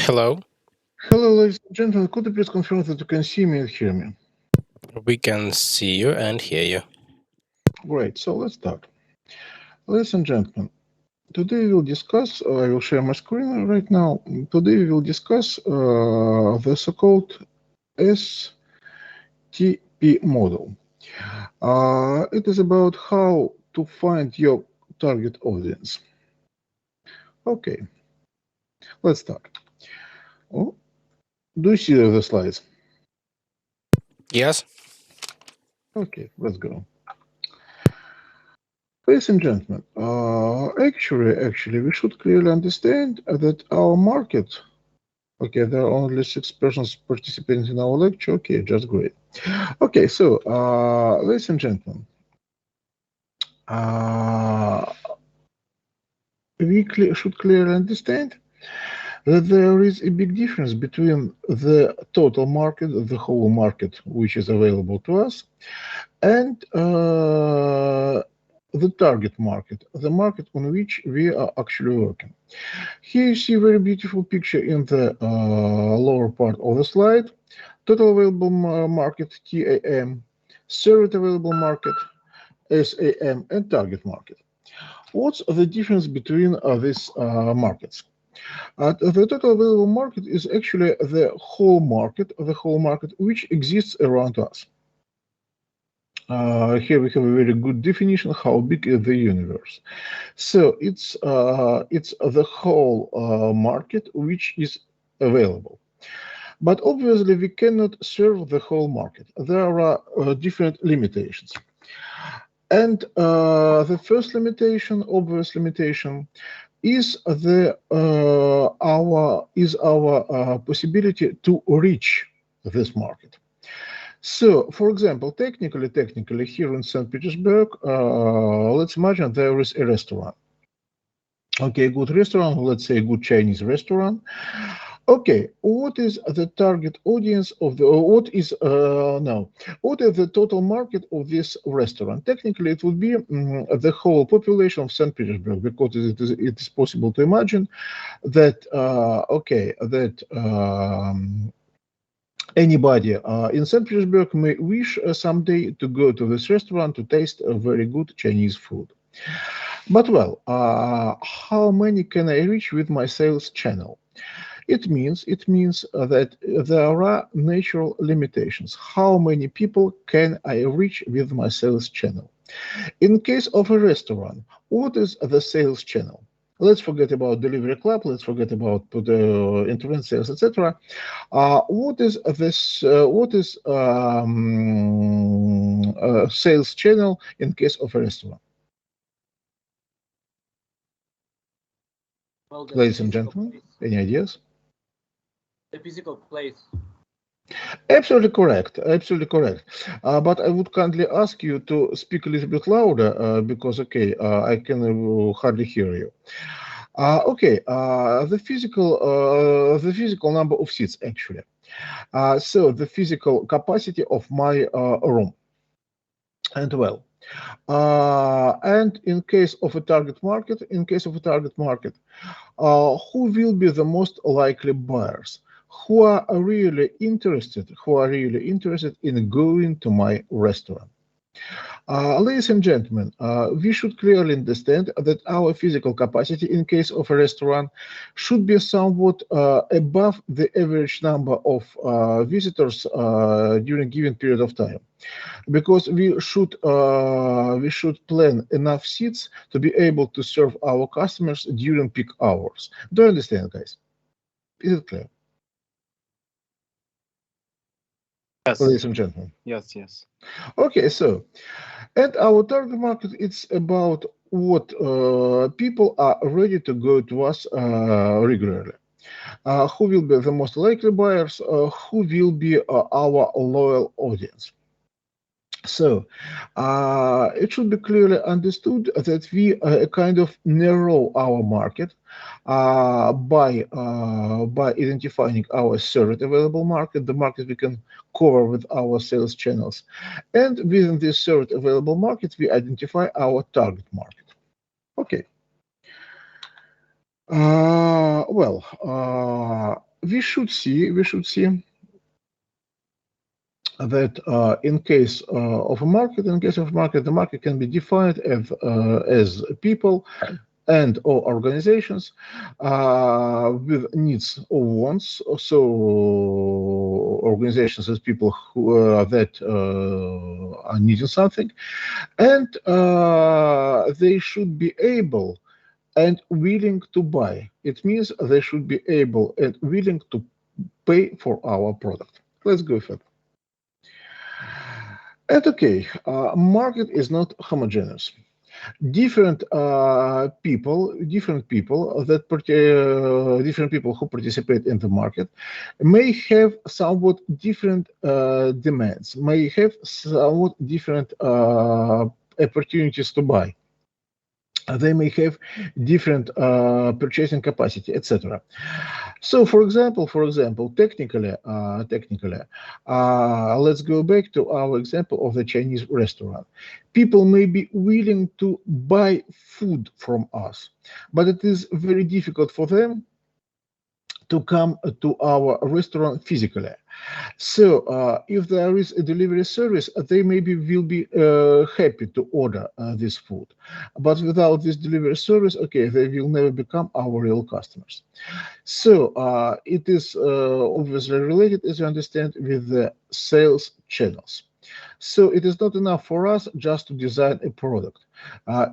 Hello, Hello, ladies and gentlemen. Could you please confirm that you can see me and hear me? we can see you and hear you. Great. So let's start. Ladies and gentlemen, today we will discuss, I will share my screen right now. Today we will discuss the so-called STP model. It is about how to find your target audience. Okay, let's start. Oh, do you see the slides? Yes, Okay, let's go. Ladies and gentlemen, actually, we should clearly understand that our market. Okay, there are only 6 persons participating in our lecture. Okay, just great. Okay, so, ladies and gentlemen, uh, we should clearly understand that there is a big difference between the total market, the whole market, which is available to us, and the target market, the market on which we are actually working. Here you see a very beautiful picture in the lower part of the slide. Total available market, TAM, served available market, SAM, and target market. What's the difference between these markets? The total available market is actually the whole market which exists around us. Here we have a very good definition how big is the universe. So it's the whole market which is available. But obviously we cannot serve the whole market. There are different limitations. And the first limitation, obvious limitation, is our possibility to reach this market. So, for example, technically, here in St. Petersburg, let's imagine there is a restaurant. Okay, a good restaurant, let's say a good Chinese restaurant. Okay, what is the target audience of the, what is the total market of this restaurant? Technically, it would be the whole population of St. Petersburg, because it is possible to imagine that, anybody in St. Petersburg may wish someday to go to this restaurant to taste a very good Chinese food. But well, how many can I reach with my sales channel? It means that there are natural limitations. How many people can I reach with my sales channel? In case of a restaurant, what is the sales channel? Let's forget about delivery club. Let's forget about the internet sales, etc. What is this? What is sales channel in case of a restaurant? Well, Ladies and gentlemen, any ideas? The physical place. Absolutely correct. Absolutely correct. But I would kindly ask you to speak a little bit louder because, I can hardly hear you. The physical number of seats actually. So the physical capacity of my room. And well, and in case of a target market, who will be the most likely buyers? Who are really interested in going to my restaurant? Ladies and gentlemen, we should clearly understand that our physical capacity in case of a restaurant should be somewhat above the average number of visitors during a given period of time, because we should plan enough seats to be able to serve our customers during peak hours. Do you understand, guys? Is it clear? Yes. Ladies and gentlemen. Yes. Okay, so, and our target market, it's about what people are ready to go to us regularly. Who will be the most likely buyers? Who will be our loyal audience? So, it should be clearly understood that we kind of narrow our market by identifying our served available market, the market we can cover with our sales channels, and within this served available market, we identify our target market. Okay. we should see that in case of a market, the market can be defined as people and or organizations with needs or wants. So organizations as people who that are needing something, and they should be able and willing to buy. It means they should be able and willing to pay for our product. Let's go further. And okay, market is not homogeneous. Different people who participate in the market may have somewhat different demands, may have somewhat different opportunities to buy. They may have different purchasing capacity, etc. So, for example, technically, let's go back to our example of the Chinese restaurant. People may be willing to buy food from us, but it is very difficult for them to come to our restaurant physically. So if there is a delivery service, they maybe will be happy to order this food. But without this delivery service, okay, they will never become our real customers. So it is obviously related, as you understand, with the sales channels. So it is not enough for us just to design a product.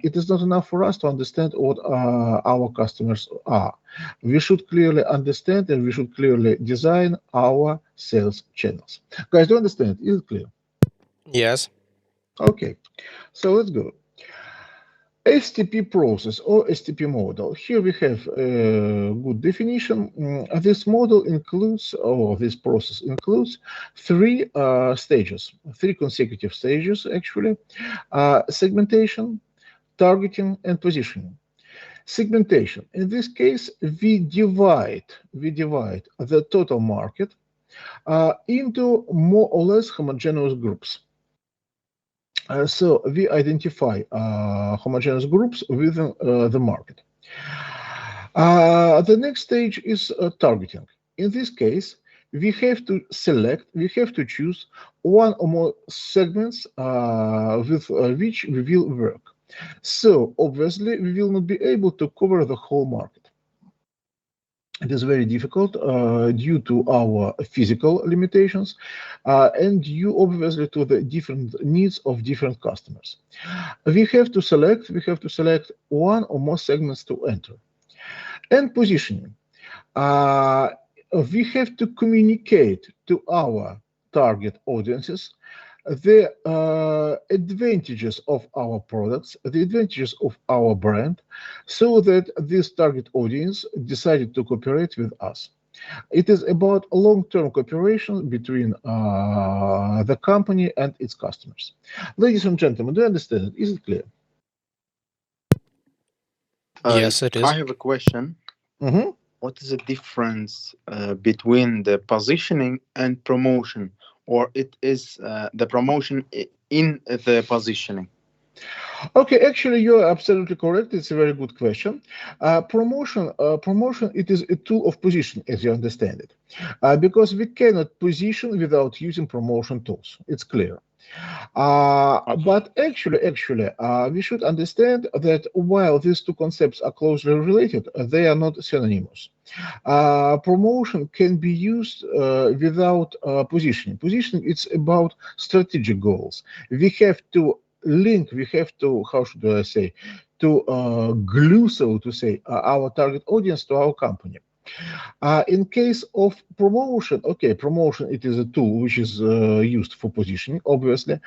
It is not enough for us to understand what our customers are. We should clearly understand and we should clearly design our sales channels. Guys, do you understand? Is it clear? Yes. Okay, so let's go. STP process or STP model. Here we have a good definition. This model includes, or this process includes, three stages, three consecutive stages actually: segmentation, targeting, and positioning. Segmentation. In this case, we divide the total market into more or less homogeneous groups. So we identify homogeneous groups within the market. The next stage is targeting. In this case, we have to choose one or more segments with which we will work. So obviously, we will not be able to cover the whole market. It is very difficult due to our physical limitations and due obviously to the different needs of different customers. We have to select one or more segments to enter. And positioning. We have to communicate to our target audiences the advantages of our products, the advantages of our brand, so that this target audience decided to cooperate with us. It is about long-term cooperation between the company and its customers. Ladies and gentlemen, do you understand it? Is it clear? Yes, it is. I have a question. Mm-hmm. What is the difference between the positioning and promotion, or it is the promotion in the positioning? Okay, actually, you are absolutely correct. It's a very good question. Promotion, it is a tool of position, as you understand it, because we cannot position without using promotion tools. It's clear. But actually, we should understand that while these two concepts are closely related, they are not synonymous. Promotion can be used without positioning. Positioning, it's about strategic goals. We have to link, how should I say, to glue, so to say, our target audience to our company. In case of promotion, okay, promotion, it is a tool which is used for positioning, obviously,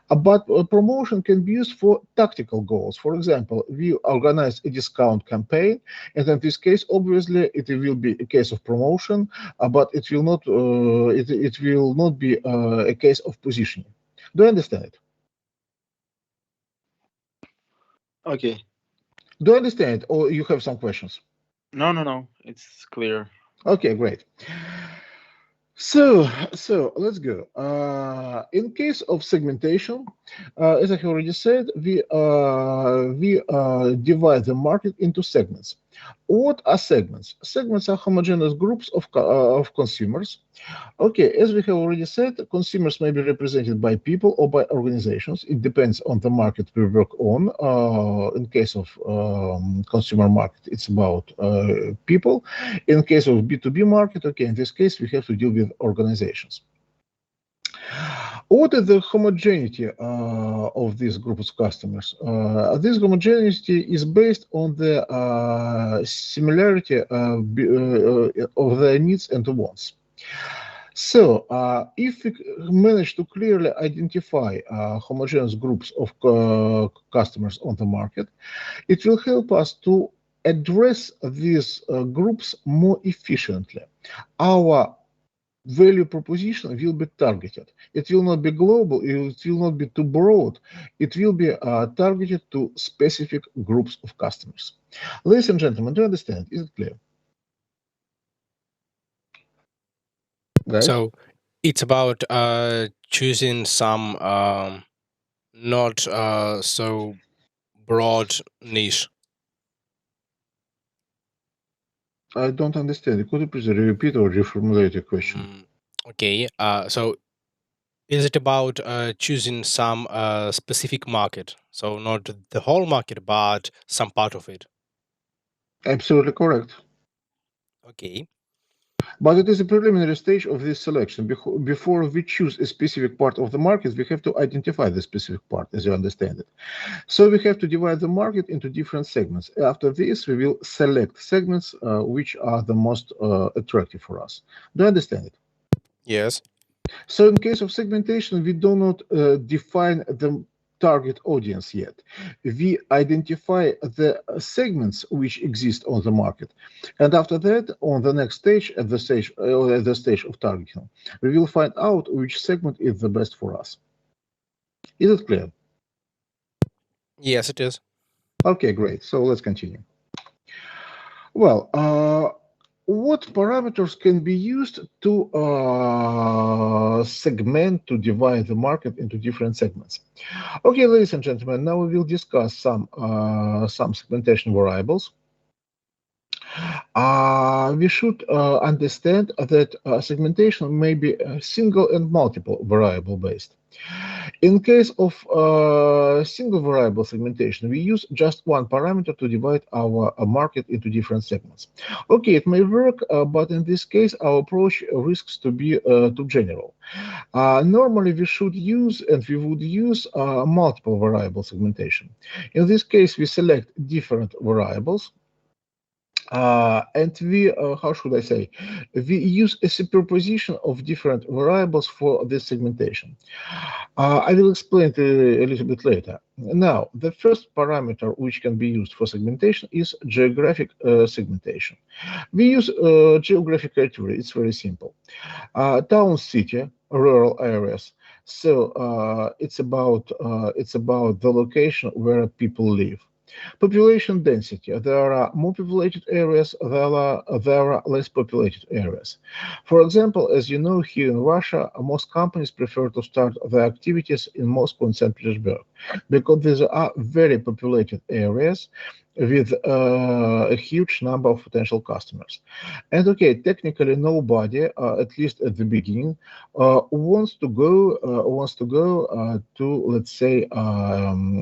but promotion can be used for tactical goals. For example, we organize a discount campaign, and in this case, obviously, it will be a case of promotion, but it will not be a case of positioning. Do you understand it? Okay. Do you understand it, or you have some questions? No. It's clear. Okay, great. So let's go. In case of segmentation, as I have already said, we divide the market into segments. What are segments? Segments are homogeneous groups of consumers. Okay, as we have already said, consumers may be represented by people or by organizations. It depends on the market we work on. In case of consumer market, it's about people. In case of B2B market, okay, in this case, we have to deal with organizations. What is the homogeneity of these groups of customers? This homogeneity is based on the similarity of their needs and wants. So, if we manage to clearly identify homogeneous groups of customers on the market, it will help us to address these groups more efficiently. Our value proposition will be targeted. It will not be global, it will not be too broad, it will be targeted to specific groups of customers. Ladies and gentlemen, do you understand? Is it clear? Guys? So it's about choosing some not so broad niche. I don't understand. Could you please repeat or reformulate your question? Okay. So is it about choosing some specific market? So not the whole market, but some part of it. Absolutely correct. Okay. But it is a preliminary stage of this selection. Before we choose a specific part of the market, we have to identify the specific part, as you understand it. So we have to divide the market into different segments. After this, we will select segments which are the most attractive for us. Do you understand it? Yes. So in case of segmentation, we do not define the target audience yet. We identify the segments which exist on the market, and after that, on the next stage, at the stage of targeting, we will find out which segment is the best for us. Is it clear? Yes, it is. Okay, great. So let's continue. Well, what parameters can be used to segment, to divide the market into different segments? Okay, ladies and gentlemen, now we will discuss some segmentation variables. We should understand that segmentation may be single and multiple variable based. In case of single variable segmentation, we use just one parameter to divide our market into different segments. Okay, it may work, but in this case, our approach risks to be too general. Normally, we should use and we would use multiple variable segmentation. In this case, we select different variables. And we, how should I say, we use a superposition of different variables for this segmentation. I will explain it a little bit later. Now, the first parameter which can be used for segmentation is geographic segmentation. We use geographic criteria. It's very simple. Town, city, rural areas. So it's about the location where people live. Population density. There are more populated areas, there are less populated areas. For example, as you know, here in Russia, most companies prefer to start their activities in Moscow and St. Petersburg because these are very populated areas with a huge number of potential customers. And okay, technically nobody, at least at the beginning, wants to go to, let's say,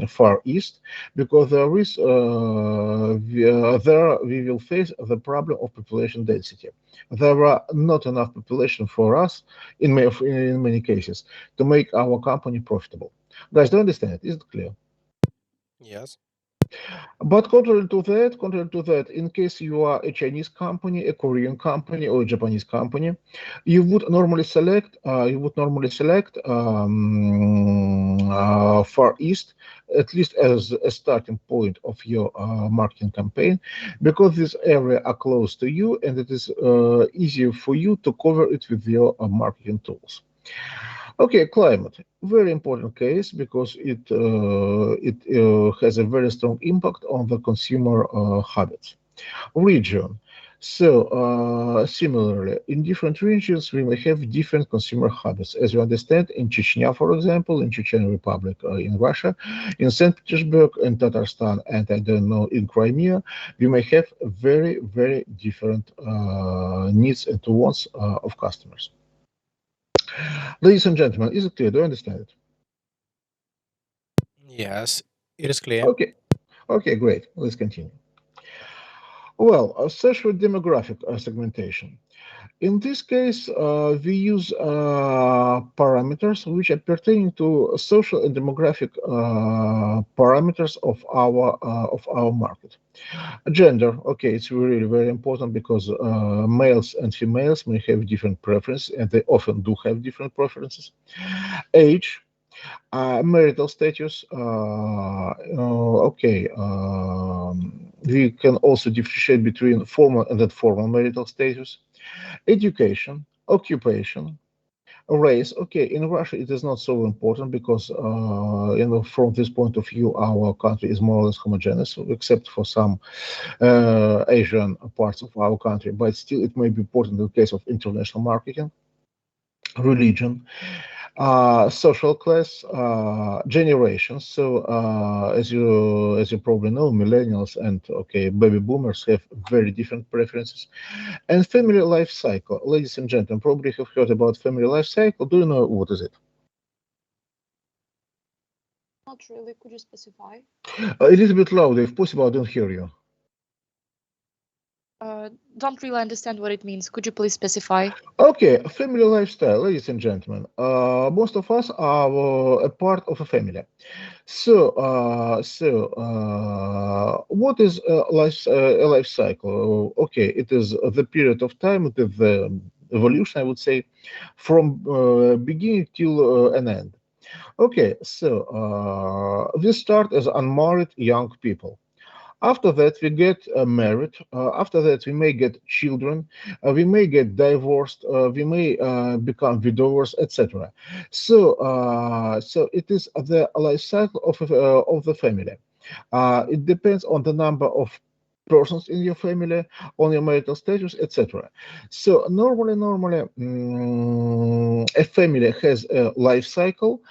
Far East, because there is there we will face the problem of population density. There are not enough population for us in many cases to make our company profitable. Guys, do you understand it? Is it clear? Yes. But contrary to that, in case you are a Chinese company, a Korean company, or a Japanese company, you would normally select Far East, at least as a starting point of your marketing campaign, because this area are close to you and it is easier for you to cover it with your marketing tools. Okay, climate, very important case because it has a very strong impact on the consumer habits. Region, So, similarly, in different regions, we may have different consumer habits. As you understand, in Chechnya, for example, in Chechen Republic, in Russia, in St. Petersburg, in Tatarstan, and I don't know, in Crimea, we may have very, very different needs and wants of customers. Ladies and gentlemen, is it clear? Do you understand it? Yes, it is clear. Okay, okay, great. Let's continue. Well, social demographic segmentation. In this case, we use parameters which are pertaining to social and demographic parameters of our market. Gender, okay, it's really very important because males and females may have different preferences, and they often do have different preferences. Age, marital status, okay. We can also differentiate between formal and informal marital status. Education, occupation, race. Okay, in Russia it is not so important because, from this point of view, our country is more or less homogeneous, except for some Asian parts of our country. But still, it may be important in the case of international marketing. Religion, social class, generations. So, as you probably know, millennials and okay, baby boomers have very different preferences. And family life cycle, ladies and gentlemen, probably have heard about family life cycle. Do you know what is it? Not really. Could you specify? A little bit louder, if possible. I don't hear you. Don't really understand what it means. Could you please specify? Okay, family lifestyle, ladies and gentlemen. Most of us are a part of a family. So, what is a life cycle? Okay, it is the period of time, it is the evolution, I would say, from beginning till an end. Okay, so we start as unmarried young people. After that, we get married. After that, we may get children. We may get divorced. We may become widowers, etc. So it is the life cycle of the family. It depends on the number of persons in your family, on your marital status, etc. So normally, a family has a life cycle.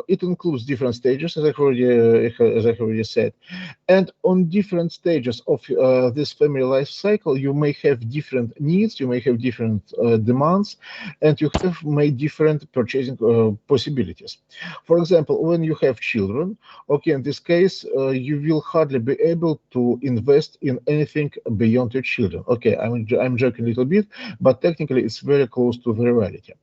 It includes different stages, as I already said, and on different stages of this family life cycle, you may have different needs, you may have different demands, and you have made different purchasing possibilities. For example, when you have children, okay, in this case, you will hardly be able to invest in anything beyond your children. Okay, I'm joking a little bit, but technically it's very close to the reality.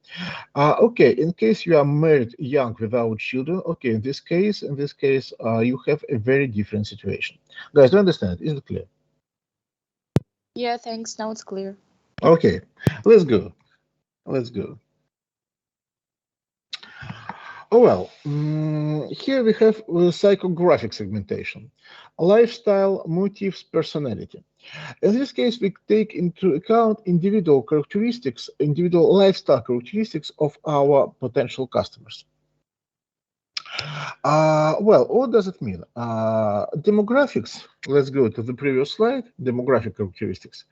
Okay, in case you are married young without children, okay, in this case, you have a very different situation. Guys, do you understand? Is it clear? Yeah, thanks. Now it's clear. Okay, let's go. Let's go. Oh, well, here we have psychographic segmentation, lifestyle, motives, personality. In this case, we take into account individual characteristics, individual lifestyle characteristics of our potential customers. Well, what does it mean? Demographics, let's go to the previous slide, demographic characteristics.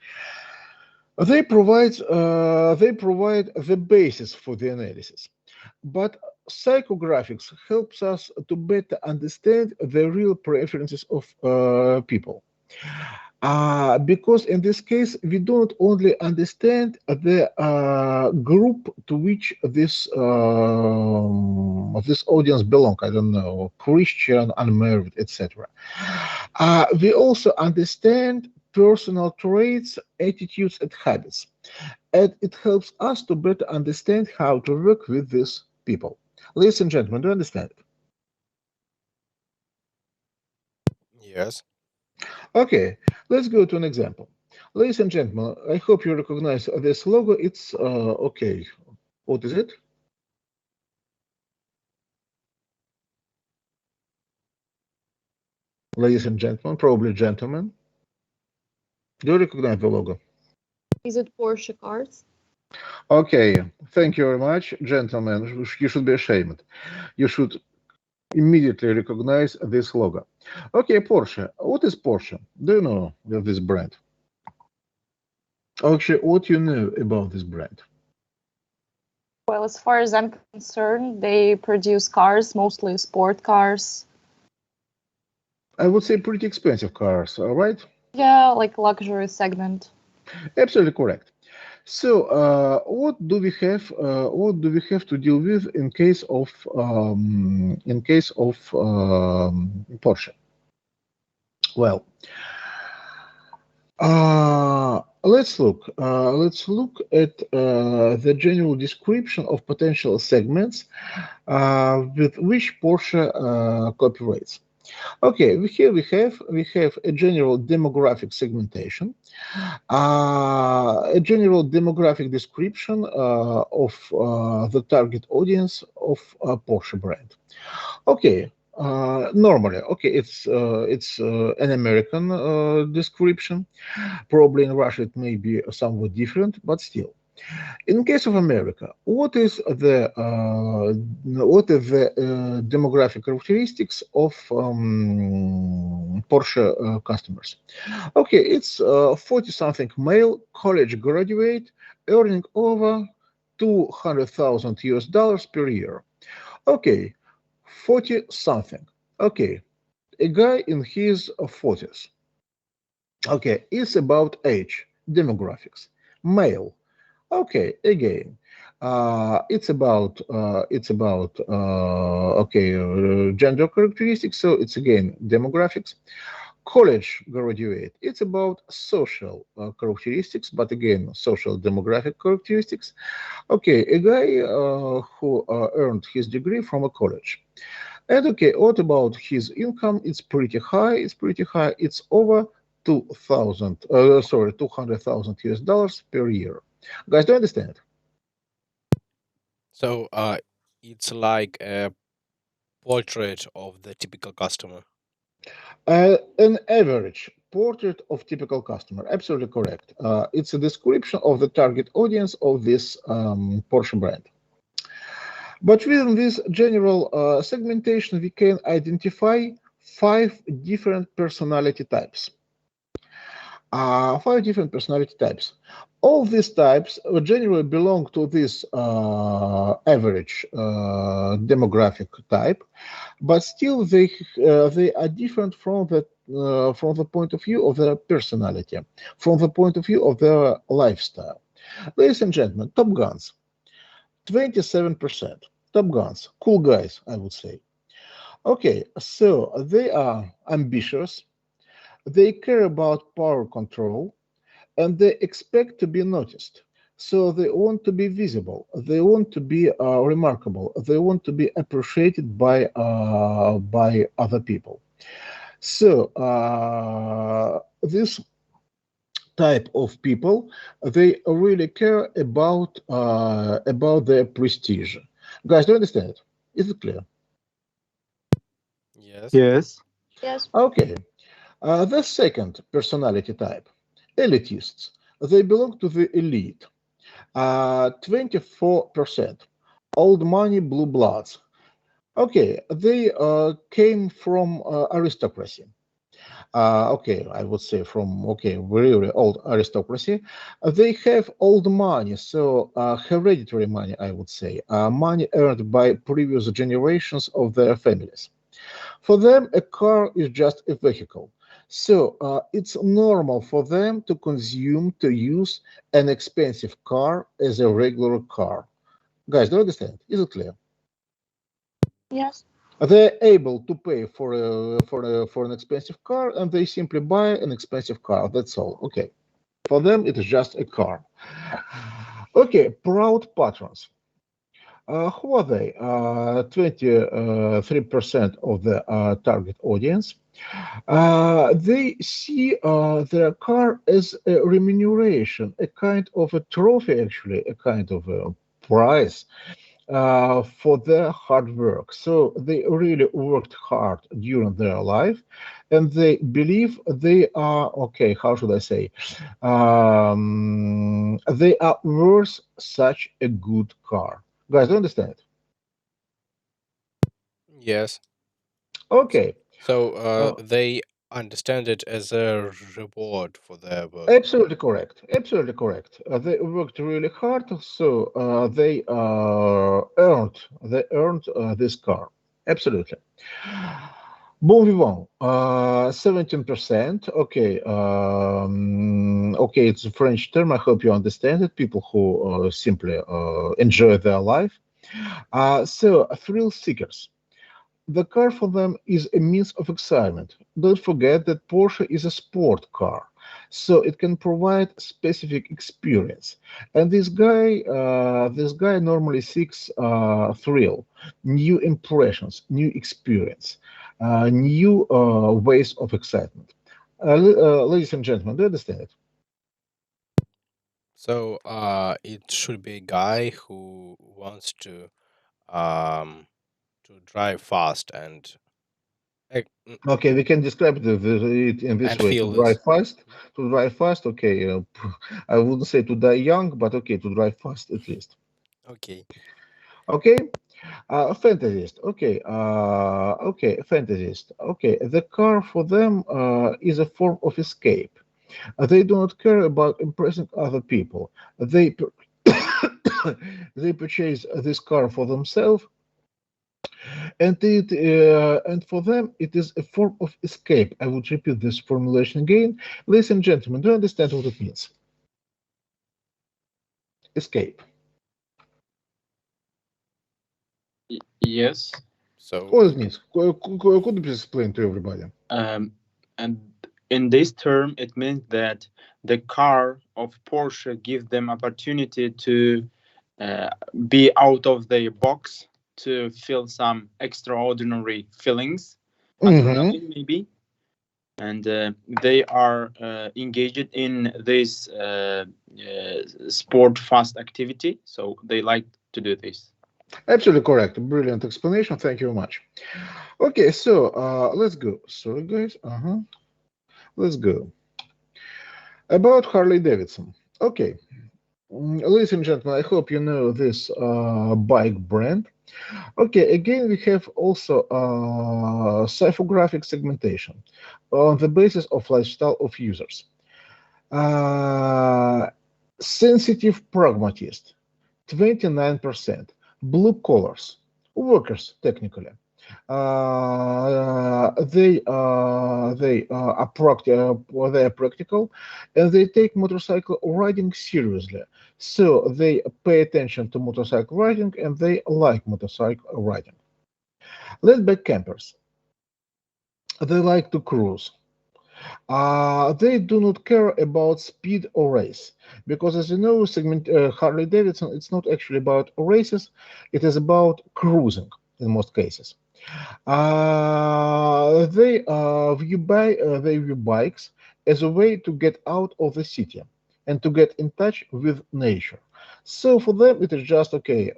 They provide the basis for the analysis. But psychographics helps us to better understand the real preferences of people. Because in this case, we don't only understand the group to which this audience belong. I don't know, Christian, unmarried, etc. We also understand personal traits, attitudes, and habits, and it helps us to better understand how to work with these people. Ladies and gentlemen, do you understand it? Yes. Okay, let's go to an example. Ladies and gentlemen, I hope you recognize this logo. It's okay. What is it? Ladies and gentlemen, probably gentlemen. Do you recognize the logo? Is it Porsche cars? Okay, thank you very much, gentlemen. You should be ashamed. You should immediately recognize this logo. Okay, Porsche. What is Porsche? Do you know this brand? Actually, what you know about this brand? Well, as far as I'm concerned, they produce cars, mostly sport cars. I would say pretty expensive cars, all right? Yeah, like luxury segment. Absolutely correct. So, what do we have? What do we have to deal with in case of Porsche? Well, let's look. Let's look at the general description of potential segments with which Porsche cooperates. Okay, here we have a general demographic segmentation, a general demographic description of the target audience of Porsche brand. Okay, normally, okay, it's an American description. Probably in Russia it may be somewhat different, but still. In case of America, what is the demographic characteristics of Porsche customers? Okay, it's 40-something male, college graduate, earning over 200,000 US dollars per year. Okay, 40-something. Okay, a guy in his 40s. Okay, it's about age, demographics, male. Okay, again, gender characteristics. So it's again demographics. College graduate. It's about social characteristics, but again, social demographic characteristics. Okay, a guy who earned his degree from a college. And okay, what about his income? It's pretty high. It's pretty high. It's over 200,000 US dollars per year. Guys, do you understand? So it's like a portrait of the typical customer. An average portrait of typical customer. Absolutely correct. It's a description of the target audience of this Porsche brand. But within this general segmentation, we can identify 5 different personality types. 5 different personality types. All these types generally belong to this average demographic type, but still they are different from the point of view of their personality, from the point of view of their lifestyle. Ladies and gentlemen, Top Guns, 27%. Top Guns, cool guys, I would say. Okay, so they are ambitious, they care about power control, and they expect to be noticed. So they want to be visible. They want to be remarkable. They want to be appreciated by other people. So this type of people, they really care about their prestige. Guys, do you understand it? Is it clear? Yes. Yes. Yes. Okay. The second personality type, elitists. They belong to the elite. 24%. Old money, blue bloods. Okay, they came from aristocracy. Okay, I would say from really old aristocracy. They have old money, so hereditary money, I would say, money earned by previous generations of their families. For them, a car is just a vehicle. So it's normal for them to use an expensive car as a regular car. Guys, do you understand? Is it clear? Yes. They're able to pay for an expensive car, and they simply buy an expensive car. That's all. Okay. For them, it is just a car. Okay, proud patrons. Who are they? 23% of the target audience. They see their car as a remuneration, a kind of a trophy, actually, a kind of a prize for their hard work. So they really worked hard during their life, and they believe they are okay. How should I say? They are worth such a good car. Guys, do you understand? Yes. Okay. So Uh, they understand it as a reward for their work. Absolutely correct. Absolutely correct. They worked really hard, so they earned this car. Absolutely. Moving on. 17%. Okay. Okay, it's a French term. I hope you understand it. People who simply enjoy their life. So, thrill seekers. The car for them is a means of excitement. Don't forget that Porsche is a sport car, so it can provide specific experience. And this guy normally seeks thrill, new impressions, new experience, new ways of excitement. Ladies and gentlemen, do you understand it? So it should be a guy who wants um, to drive fast ec- n- Okay, we can describe it in this and way: to feel drive this. fast, to drive fast. Okay, I wouldn't say to die young, but okay, to drive fast at least. Okay. Okay, fantasist. Okay, okay, fantasist. Okay, the car for them is a form of escape. They do not care about impressing other people. They they purchase this car for themselves, and for them it is a form of escape. I would repeat this formulation again, ladies and gentlemen. Do you understand what it means? Escape. Yes. So What it means? Could you please explain to everybody? And in this term, it means that the car of Porsche gives them opportunity to uh, be out of their box, to feel some extraordinary feelings, Mm-hmm. adrenaline maybe, and they are engaged in this sport fast activity, so they like to do this. Absolutely correct. Brilliant explanation. Thank you very much. Okay, so let's go. Sorry, guys. Let's go. About Harley Davidson. Okay, ladies and gentlemen, I hope you know this bike brand. Okay, again, we have also psychographic segmentation on the basis of lifestyle of users. Uh, sensitive pragmatist, 29%. Blue collars, workers technically. They are practical, and they take motorcycle riding seriously. So they pay attention to motorcycle riding, and they like motorcycle riding. Laid-back campers, they like to cruise. They do not care about speed or race because, as you know, Harley Davidson, it's not actually about races; it is about cruising in most cases. They view bikes as a way to get out of the city and to get in touch with nature. So for them, it is just okay.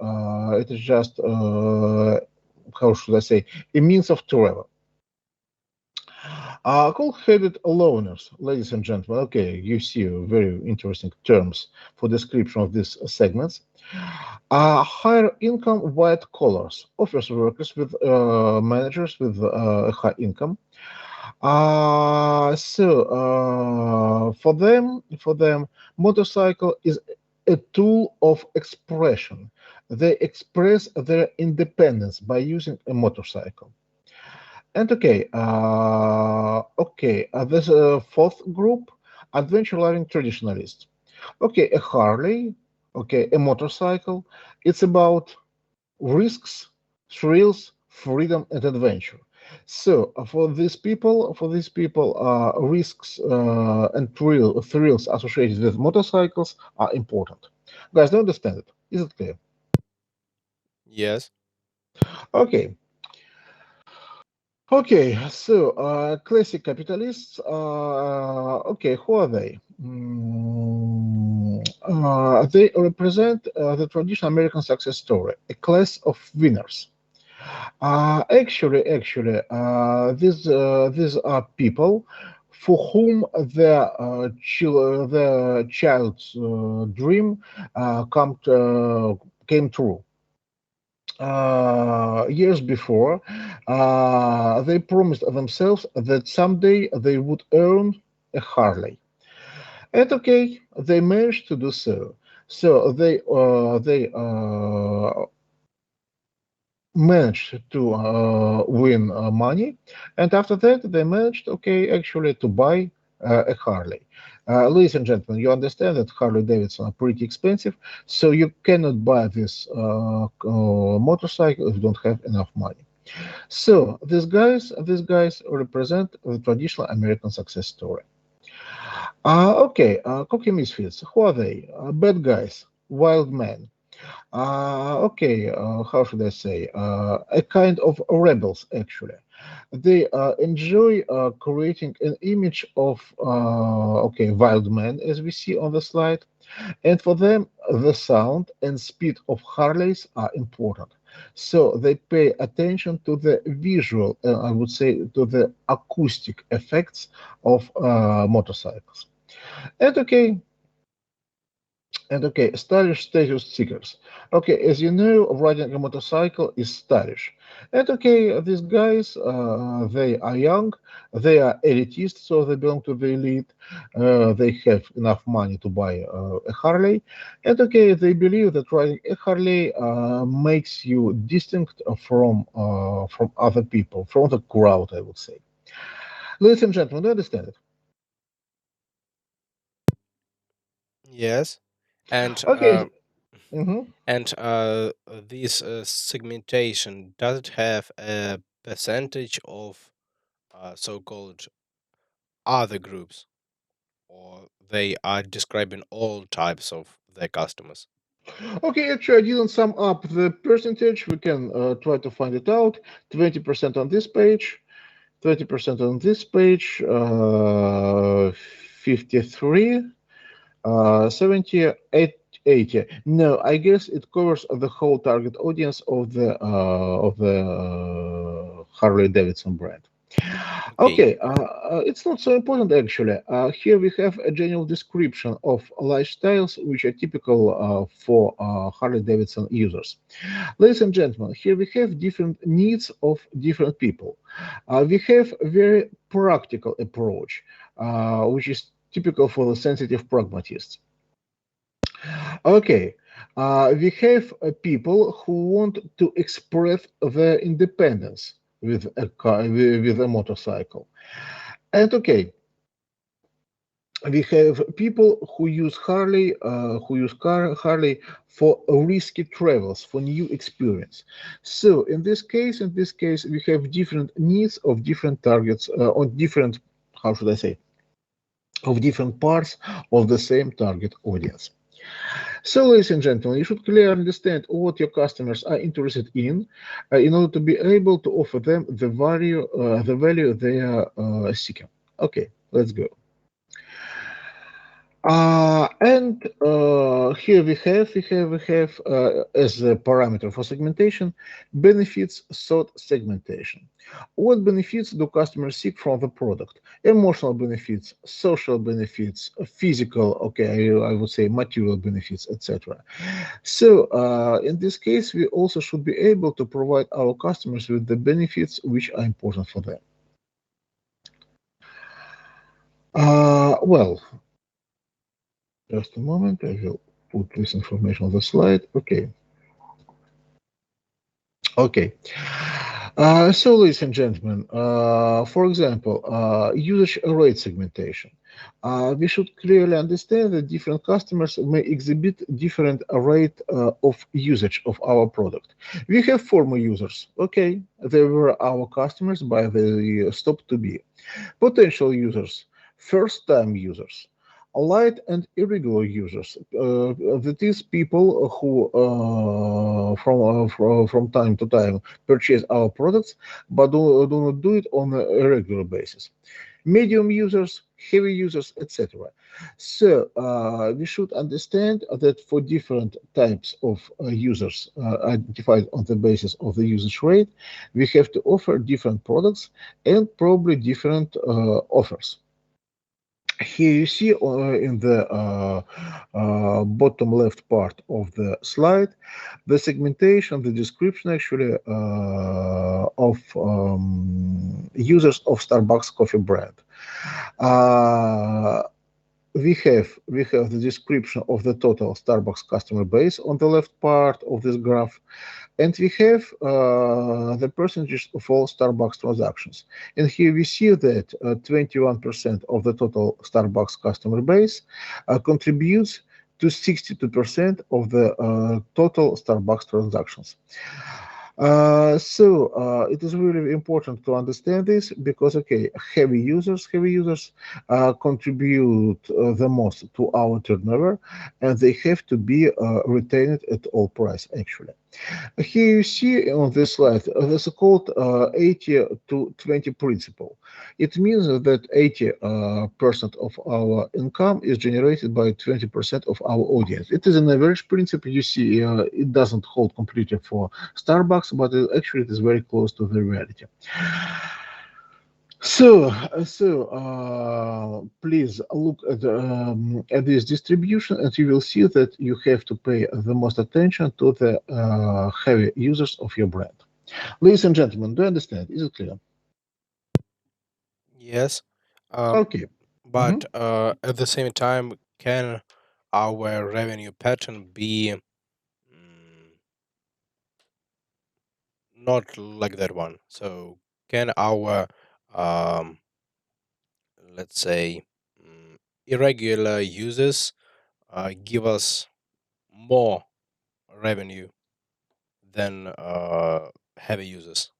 It is just how should I say, a means of travel. Cold-headed loners, ladies and gentlemen. Okay, you see very interesting terms for description of these segments. Higher income white collars offers workers with managers with a high income. For them, motorcycle is a tool of expression. They express their independence by using a motorcycle. And there's a fourth group, adventure-loving traditionalists. Okay, a Harley, okay, a motorcycle. It's about risks, thrills, freedom, and adventure. So for these people, risks and thrills associated with motorcycles are important. Guys, do you understand it? Is it clear? yes. Okay. Okay, so classic capitalists. Okay, who are they? They represent the traditional American success story, a class of winners. These are people for whom their child's dream came true. years before, they promised themselves that someday they would own a Harley. And okay, they managed to do so. So they managed to win money, and after that they managed, okay, actually to buy a Harley. Ladies and gentlemen, you understand that Harley Davidson are pretty expensive, so you cannot buy this motorcycle if you don't have enough money. So these guys represent the traditional American success story. Okay, Cookie Misfits, who are they? Bad guys, wild men. Okay, how should I say? A kind of rebels, actually. They enjoy creating an image of, okay, wild men, as we see on the slide. And for them, the sound and speed of Harleys are important. So they pay attention to the visual, I would say, to the acoustic effects of motorcycles. And okay, stylish status seekers. Okay, as you know, riding a motorcycle is stylish. And okay, these guys, they are young, they are elitist, so they belong to the elite. They have enough money to buy a Harley. And okay, they believe that riding a Harley makes you distinct from other people, from the crowd, I would say. Ladies and gentlemen, do you understand it? Yes, and Okay. Mhm. this segmentation, does it have a percentage of so-called other groups, or they are describing all types of their customers? Okay, actually, I didn't sum up the percentage. We can try to find it out. 20% on this page, 30% on this page, 53, 70, 80. No, I guess it covers the whole target audience of the Harley Davidson brand. Okay. Okay, it's not so important actually. Here we have a general description of lifestyles which are typical for Harley Davidson users. Ladies and gentlemen, here we have different needs of different people. We have a very practical approach, which is typical for the sensitive pragmatists. Okay, we have people who want to express their independence with a car, with a motorcycle. And okay, we have people who use Harley for risky travels, for new experience. So in this case, we have different needs of different targets on different, how should I say, of different parts of the same target audience. So, ladies and gentlemen, you should clearly understand what your customers are interested in order to be able to offer them the value they are seeking. Okay, let's go. And here we have as a parameter for segmentation benefits sought segmentation. What benefits do customers seek from the product? Emotional benefits, social benefits, physical, okay, I would say material benefits, etc. So in this case, we also should be able to provide our customers with the benefits which are important for them. Well, just a moment, I will put this information on the slide. Okay. Okay. So, ladies and gentlemen, for example, usage rate segmentation. We should clearly understand that different customers may exhibit different rate of usage of our product. We have former users. Okay, they were our customers, but they stopped to be. Potential users, first-time users, light and irregular users. That is people who, from time to time, purchase our products, but do not do it on a regular basis. Medium users, heavy users, etc. So we should understand that for different types of users identified on the basis of the usage rate, we have to offer different products and probably different offers. Here you see in the bottom left part of the slide, the segmentation, the description actually of users of Starbucks coffee brand. Uh, we have the description of the total Starbucks customer base on the left part of this graph, and we have the percentages of all Starbucks transactions. And here we see that 21% of the total Starbucks customer base contributes to 62% of the total Starbucks transactions. It is really important to understand this because, okay, heavy users contribute the most to our turnover, and they have to be retained at all price, actually. Here you see on this slide the so-called 80 to 20 principle. It means that 80% of our income is generated by 20% of our audience. It is an average principle. You see, it doesn't hold completely for Starbucks, but actually it is very close to the reality. Please look at this distribution, and you will see that you have to pay the most attention to the heavy users of your brand. Ladies and gentlemen, do you understand? Is it clear? Yes. Okay. But at the same time, can our revenue pattern be not like that one? So can our um, let's say irregular users give us more revenue than heavy users?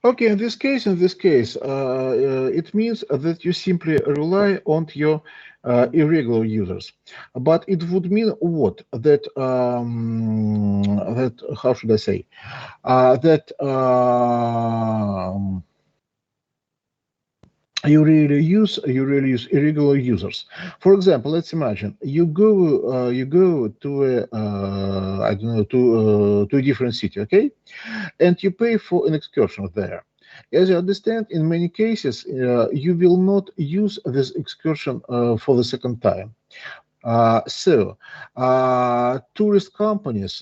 Okay, in this case, it means that you simply rely on your irregular users. But it would mean what? That how should I say? That you really use irregular users. For example, let's imagine you go to a I don't know to a different city, okay, and you pay for an excursion there. As you understand, in many cases, you will not use this excursion for the second time. Tourist companies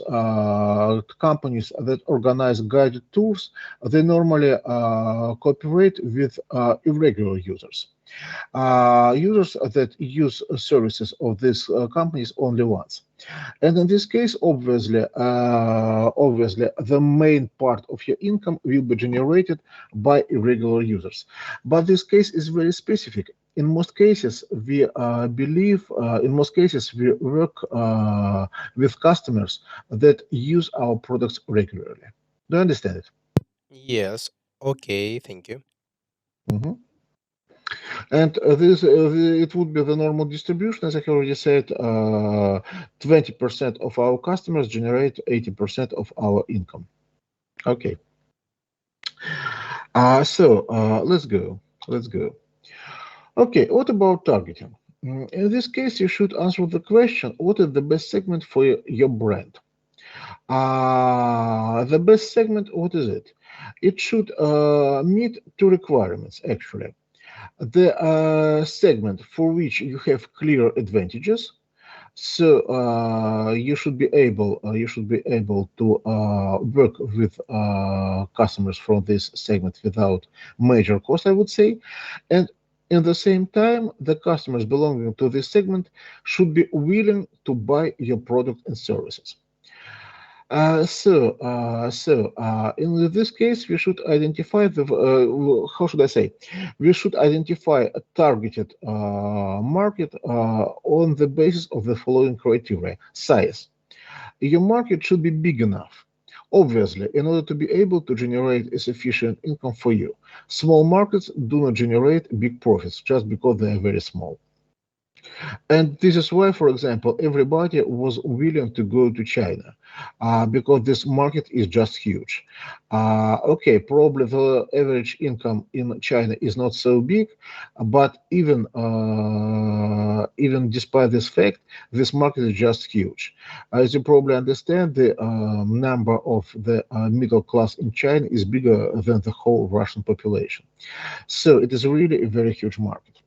that organize guided tours, they normally cooperate with irregular users that use services of these companies only once. And in this case, obviously, the main part of your income will be generated by irregular users. But this case is very specific. In most cases, we work with customers that use our products regularly. Do you understand it? Yes. Okay. Thank you. Mhm. And it would be the normal distribution, as I already said. 20% of our customers generate 80% of our income. Okay. Let's go. Let's go. Okay, what about targeting? In this case, you should answer the question, what is the best segment for your brand? The best segment, what is it? It should meet two requirements, actually. The segment for which you have clear advantages. So you should be able to work with customers from this segment without major cost, I would say. And in the same time, the customers belonging to this segment should be willing to buy your product and services. In this case, we should identify how should I say? We should identify a targeted market on the basis of the following criteria: size. Your market should be big enough. Obviously, in order to be able to generate a sufficient income for you, small markets do not generate big profits just because they are very small. And this is why, for example, everybody was willing to go to China because this market is just huge. Okay, probably the average income in China is not so big, but even despite this fact, this market is just huge. As you probably understand, the number of the middle class in China is bigger than the whole Russian population. So it is really a very huge market.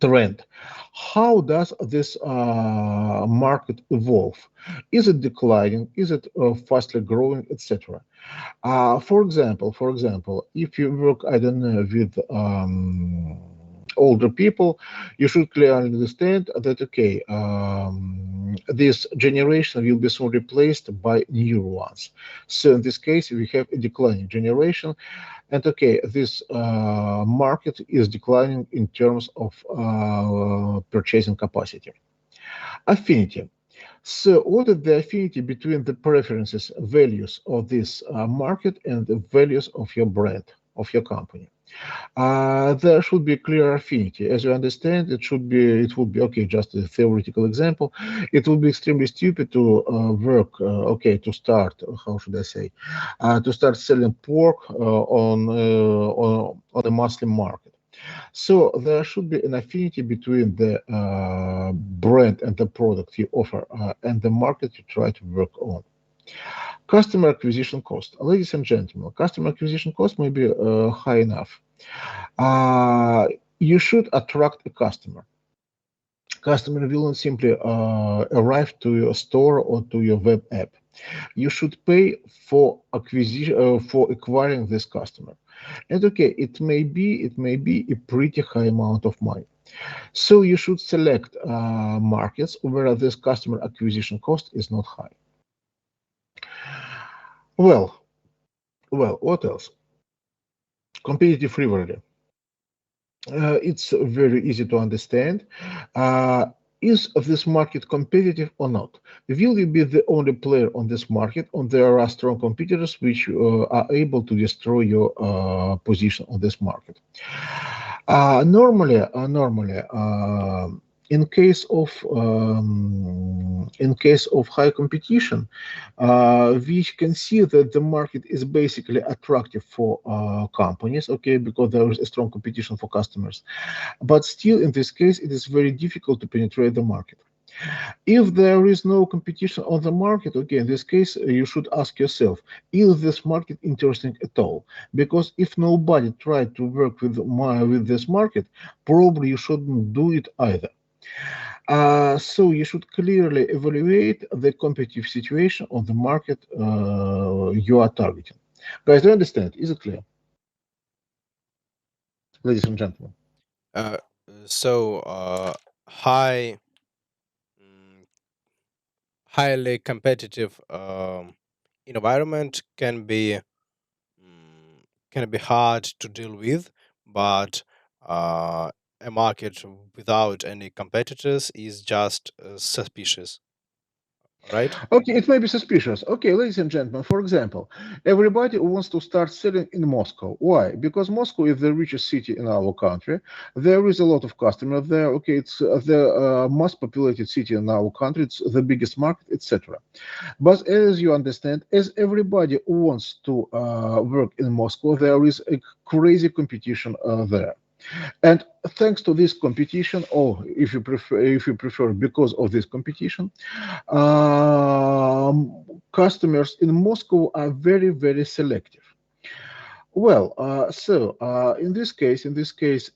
trend. How does this market evolve? Is it declining? Is it fastly growing, etc.? For example, if you work, I don't know, with older people, you should clearly understand that okay, this generation will be soon replaced by newer ones. So in this case, we have a declining generation, and okay, this market is declining in terms of purchasing capacity. Affinity. So, what is the affinity between the preferences, values of this market and the values of your brand, of your company? There should be clear affinity. As you understand, it would be okay. Just a theoretical example, it would be extremely stupid to to start. How should I say? To start selling pork on the Muslim market. So there should be an affinity between the brand and the product you offer and the market you try to work on. Customer acquisition cost. Ladies and gentlemen, customer acquisition cost may be high enough. Uh, you should attract a customer. Customer will not simply arrive to your store or to your web app. You should pay for acquisition for acquiring this customer. And okay, it may be a pretty high amount of money. So you should select markets where this customer acquisition cost is not high. Well, what else? Competitive rivalry. It's very easy to understand. Uh, is this market competitive or not? Will you be the only player on this market, or there are strong competitors which are able to destroy your position on this market? Normally, in case of high competition, we can see that the market is basically attractive for companies, okay, because there is a strong competition for customers. But still, in this case, it is very difficult to penetrate the market. If there is no competition on the market, okay, in this case, you should ask yourself, is this market interesting at all? Because if nobody tried to work with this market, probably you shouldn't do it either. So you should clearly evaluate the competitive situation on the market you are targeting. Guys, do you understand? Is it clear, ladies and gentlemen? Uh, so high, mm, highly competitive environment can be hard to deal with, but a market without any competitors is just suspicious, right? Okay, it may be suspicious. Okay, ladies and gentlemen, for example, everybody wants to start selling in Moscow. Why? Because Moscow is the richest city in our country. There is a lot of customers there. Okay, it's the most populated city in our country. It's the biggest market, etc. But as you understand, as everybody wants to work in Moscow, there is a crazy competition there. And thanks to this competition, or if you prefer, because of this competition, customers in Moscow are very, very selective. Well, in this case,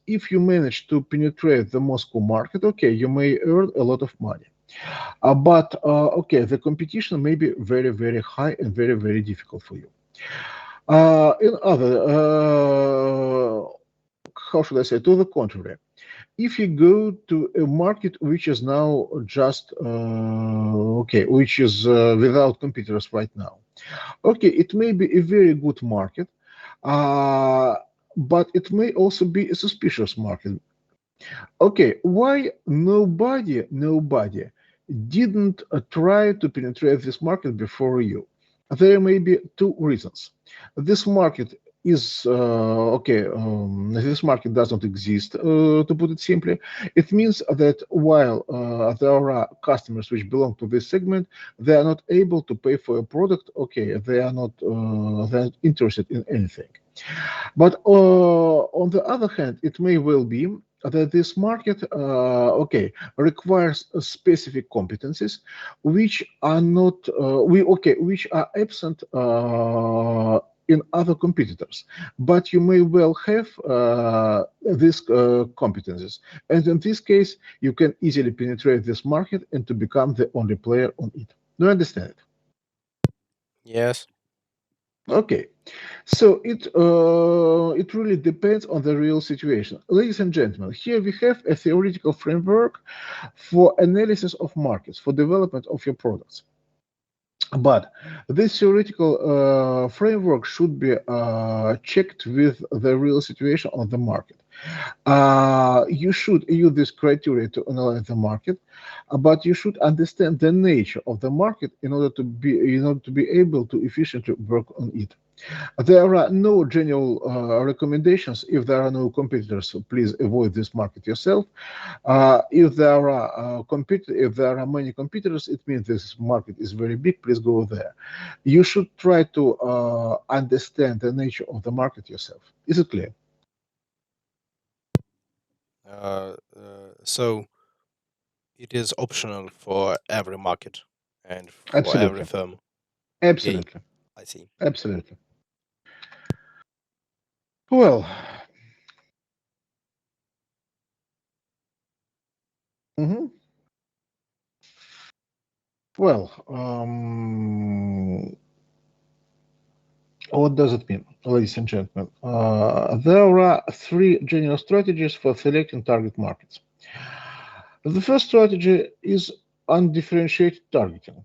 if you manage to penetrate the Moscow market, okay, you may earn a lot of money. But okay, the competition may be very, very high and very, very difficult for you. In other, how should I say, to the contrary, if you go to a market which is now just which is without competitors right now, okay, it may be a very good market, uh, but it may also be a suspicious market. Okay, why nobody didn't try to penetrate this market before you? There may be two reasons. This market is this market does not exist, to put it simply. It means that while there are customers which belong to this segment, they are not able to pay for a product. Okay, they're not interested in anything. But on the other hand, it may well be that this market, requires specific competencies which are not, which are absent in other competitors, but you may well have these competencies. And in this case, you can easily penetrate this market and to become the only player on it. Do you understand it? Yes. Okay, so it really depends on the real situation. Ladies and gentlemen, here we have a theoretical framework for analysis of markets, for development of your products. But this theoretical framework should be checked with the real situation on the market. You should use this criteria to analyze the market, but you should understand the nature of the market in order to be able to efficiently work on it. There are no general recommendations. If there are no competitors, so please avoid this market yourself. If there are if there are many competitors, it means this market is very big. Please go there. You should try to understand the nature of the market yourself. Is it clear? So it is optional for every market and for every Absolutely, firm. Okay, absolutely, I see. absolutely. Well, mhm. Well, what does it mean, ladies and gentlemen? There are three general strategies for selecting target markets. The first strategy is undifferentiated targeting.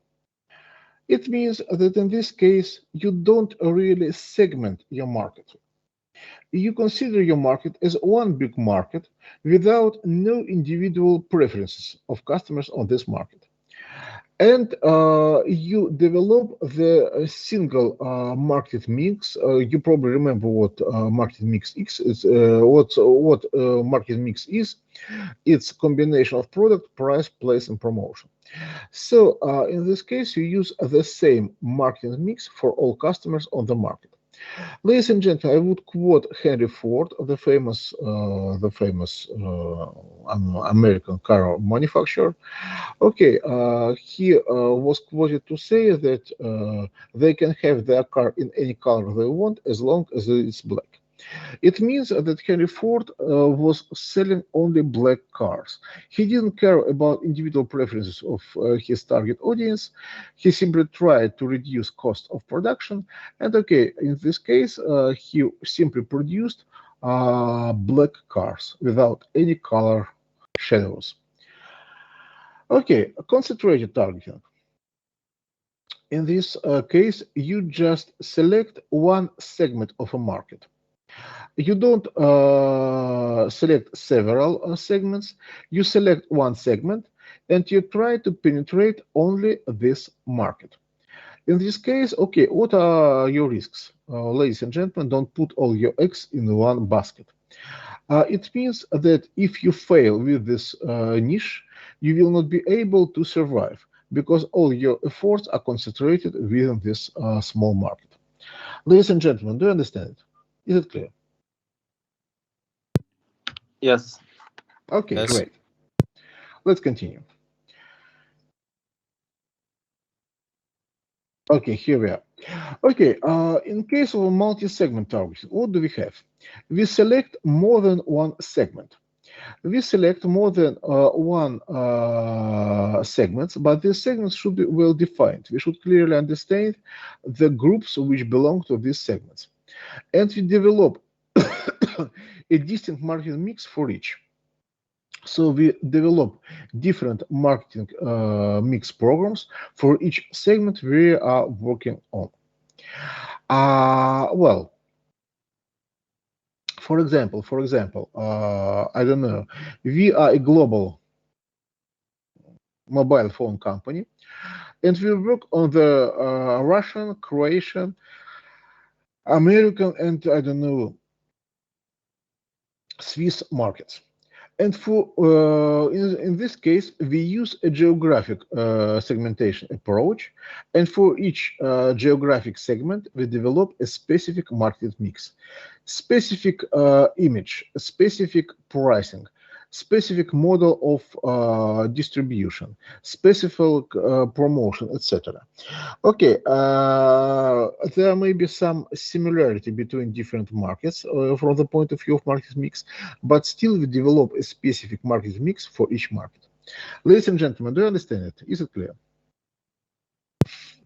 It means that in this case, you don't really segment your market. You consider your market as one big market without no individual preferences of customers on this market. And you develop the single market mix. You probably remember what market mix is. What market mix is. It's combination of product, price, place, and promotion. So in this case, you use the same marketing mix for all customers on the market. Ladies and gentlemen, I would quote Henry Ford, the famous American car manufacturer. Okay, he was quoted to say that they can have their car in any color they want as long as it's black. It means that Henry Ford was selling only black cars. He didn't care about individual preferences of his target audience. He simply tried to reduce cost of production. And okay, in this case, he simply produced black cars without any color shadows. Okay, concentrated targeting. In this case, you just select one segment of a market. You don't select several segments. You select one segment and you try to penetrate only this market. In this case, okay, what are your risks? Ladies and gentlemen, don't put all your eggs in one basket. It means that if you fail with this niche, you will not be able to survive because all your efforts are concentrated within this small market. Ladies and gentlemen, do you understand it? Is it clear? Yes. Okay, Yes. great. Let's continue. Okay, here we are. Okay, in case of a multi-segment targeting, what do we have? We select more than one segment. We select more than one segments, but these segments should be well defined. We should clearly understand the groups which belong to these segments. And we develop a distinct marketing mix for each. So we develop different marketing mix programs for each segment we are working on. Well, for example, I don't know, we are a global mobile phone company, and we work on the Russian, Croatian, American, and I don't know, Swiss markets. And for in this case, we use a geographic segmentation approach, and for each geographic segment, we develop a specific market mix, specific image, specific pricing, specific model of distribution, specific promotion, etc. Okay, there may be some similarity between different markets from the point of view of market mix, but still we develop a specific market mix for each market. Ladies and gentlemen, do you understand it? Is it clear?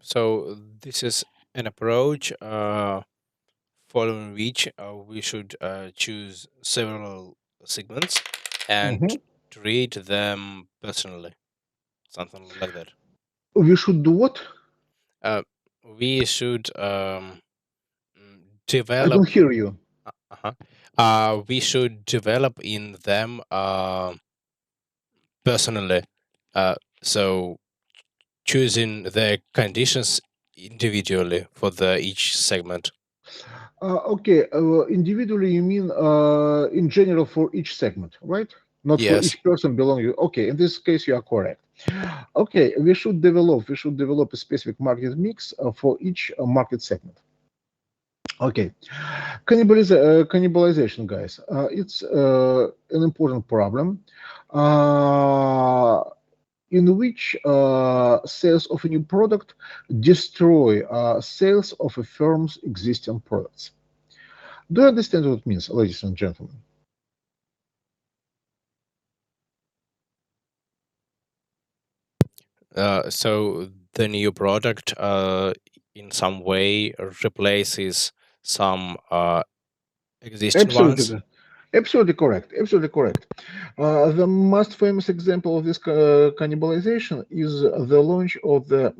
So this is an approach following which we should choose several segments and Mhm. treat them personally, something like that. We should do what? Uh, we should I don't develop. hear you. Uh-huh. We should develop in them personally. So choosing the conditions individually for the each segment. Okay, individually, you mean in general for each segment, right? Not for Yes. each person belonging. Okay, in this case, you are correct. Okay, we should develop a specific market mix for each market segment. Okay, cannibalization, guys. It's an important problem. Uh, in which sales of a new product destroy sales of a firm's existing products. Do you understand what it means, ladies and gentlemen? So the new product in some way replaces some existing ones. Absolutely, absolutely correct. Absolutely correct. The most famous example of this cannibalization is the launch of the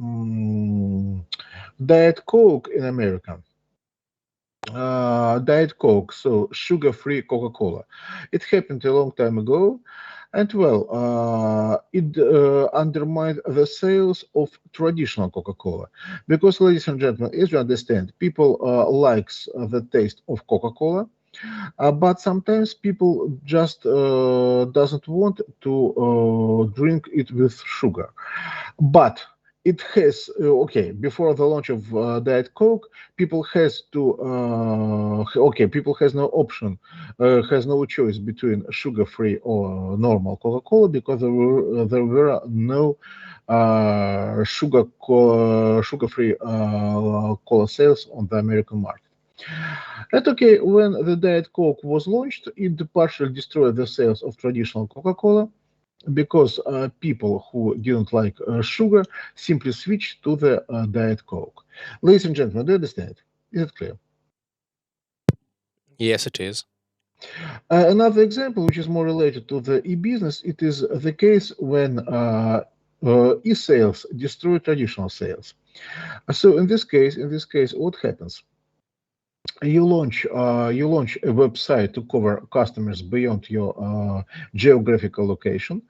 Diet Coke in America. Diet Coke, so sugar-free Coca-Cola. It happened a long time ago, and well, it undermined the sales of traditional Coca-Cola, because, ladies and gentlemen, as you understand, people likes the taste of Coca-Cola, but sometimes people just doesn't want to drink it with sugar. But it has okay, before the launch of Diet Coke, people has to okay, people has no option, has no choice between sugar-free or normal Coca-Cola, because there were no sugar-free cola sales on the American market. And okay, when the Diet Coke was launched, it partially destroyed the sales of traditional Coca-Cola, because people who didn't like sugar simply switched to the Diet Coke. Ladies and gentlemen, do you understand? Is it clear? Yes, it is. Another example, which is more related to the e-business, it is the case when e-sales destroy traditional sales. So in this case, what happens? You launch a website to cover customers beyond your geographical location.